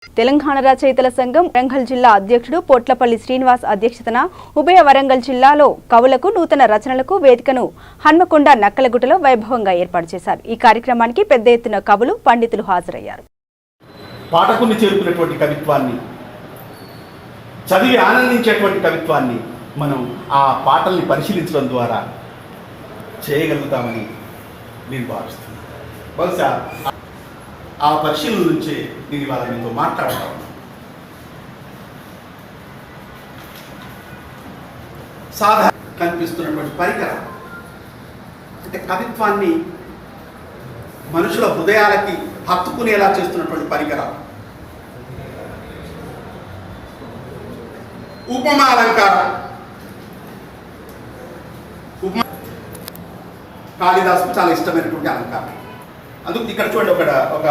తెలంగాణ రచయితల సంఘం వరంగల్ జిల్లా అధ్యక్షుడు పొట్లపల్లి శ్రీనివాస్ అధ్యక్షతన ఉభయ వరంగల్ జిల్లాలో కవులకు నూతన రచనలకు వేదికను హన్మకొండ నక్కలగుట్టలో వైభవంగా ఏర్పాటు చేశారు. ఈ కార్యక్రమానికి పెద్ద ఎత్తున కవులు, పండితులు హాజరయ్యారు. పాఠకుని చేరుకునేటువంటి కవిత్వాన్ని, చదివి ఆనందించేటువంటి కవిత్వాన్ని మనం ఆ పాటల్ని పరిశీలించడం ద్వారా చేయగలుగుతామని నేను భావిస్తున్నాను. బహుశా ఆ పరిశీలన నుంచే నేను ఇవాళ మీతో మాట్లాడతాను. సాధారణ కనిపిస్తున్నటువంటి పరికరం అంటే కవిత్వాన్ని మనుషుల హృదయాలకి హత్తుకునేలా చేస్తున్నటువంటి పరికరం. ఉపమా అలంకారం. కాళిదాసుకు చాలా ఇష్టమైనటువంటి అలంకారం. అందుకు ఇక్కడ చూడండి, ఒక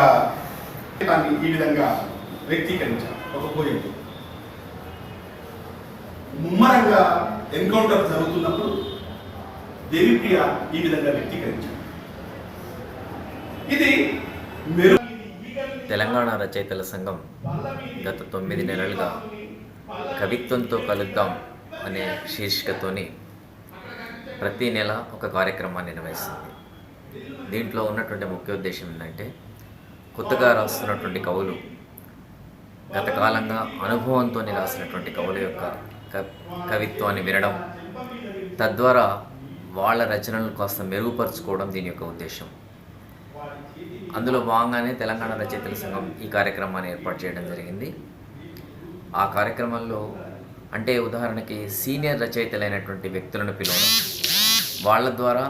దాన్ని ఈ విధంగా వ్యక్తీకరించారు. ఒక పోయం ముమ్మరంగా ఎన్కౌంటర్ జరుగుతున్నప్పుడు దేవిప్రియ ఈ విధంగా వ్యక్తీకరించారు. ఇది తెలంగాణ రచయితల సంఘం గత 9 నెలలుగా కవిత్వంతో కలుద్దాం అనే శీర్షికతోని ప్రతి నెల ఒక కార్యక్రమాన్ని నిర్వహిస్తుంది. దీంట్లో ఉన్నటువంటి ముఖ్య ఉద్దేశం ఏంటంటే, కొత్తగా రాస్తున్నటువంటి కవులు, గత కాలంగా అనుభవంతో రాసినటువంటి కవుల యొక్క కవిత్వాన్ని వినడం, తద్వారా వాళ్ళ రచనలను కాస్త మెరుగుపరుచుకోవడం దీని యొక్క ఉద్దేశం. అందులో భాగంగానే తెలంగాణ రచయితల సంఘం ఈ కార్యక్రమాన్ని ఏర్పాటు చేయడం జరిగింది. ఆ కార్యక్రమంలో అంటే ఉదాహరణకి సీనియర్ రచయితలైనటువంటి వ్యక్తులను పిలవడం, వాళ్ళ ద్వారా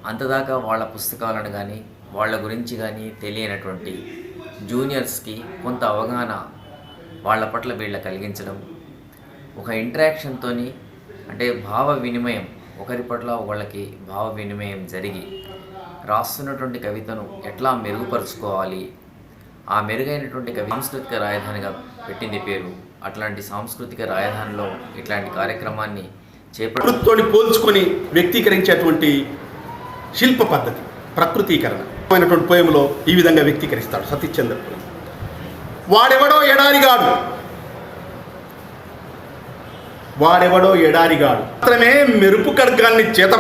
అంతదాకా వాళ్ళ పుస్తకాలను కానీ వాళ్ళ గురించి కానీ తెలియనటువంటి జూనియర్స్కి కొంత అవగాహన వాళ్ళ పట్ల వీళ్ళ కలిగించడం, ఒక ఇంటరాక్షన్తో అంటే భావ వినిమయం, ఒకరి పట్ల వాళ్ళకి భావ వినిమయం జరిగి రాస్తున్నటువంటి కవితను ఎట్లా మెరుగుపరుచుకోవాలి, ఆ మెరుగైనటువంటి సాంస్కృతిక రాజధానిగా పెట్టింది పేరు. అట్లాంటి సాంస్కృతిక రాజధానిలో ఇట్లాంటి కార్యక్రమాన్ని ప్రకృతితోని పోల్చుకొని వ్యక్తీకరించేటువంటి శిల్ప పద్ధతి ప్రకృతీకరణ అయినటువంటి పోయంలో ఈ విధంగా వ్యక్తీకరిస్తాడు సతీష్ చంద్ర. వాడెవడో ఎడారిగాడు మాత్రమే మెరుపు ఖడ్గాన్ని చేత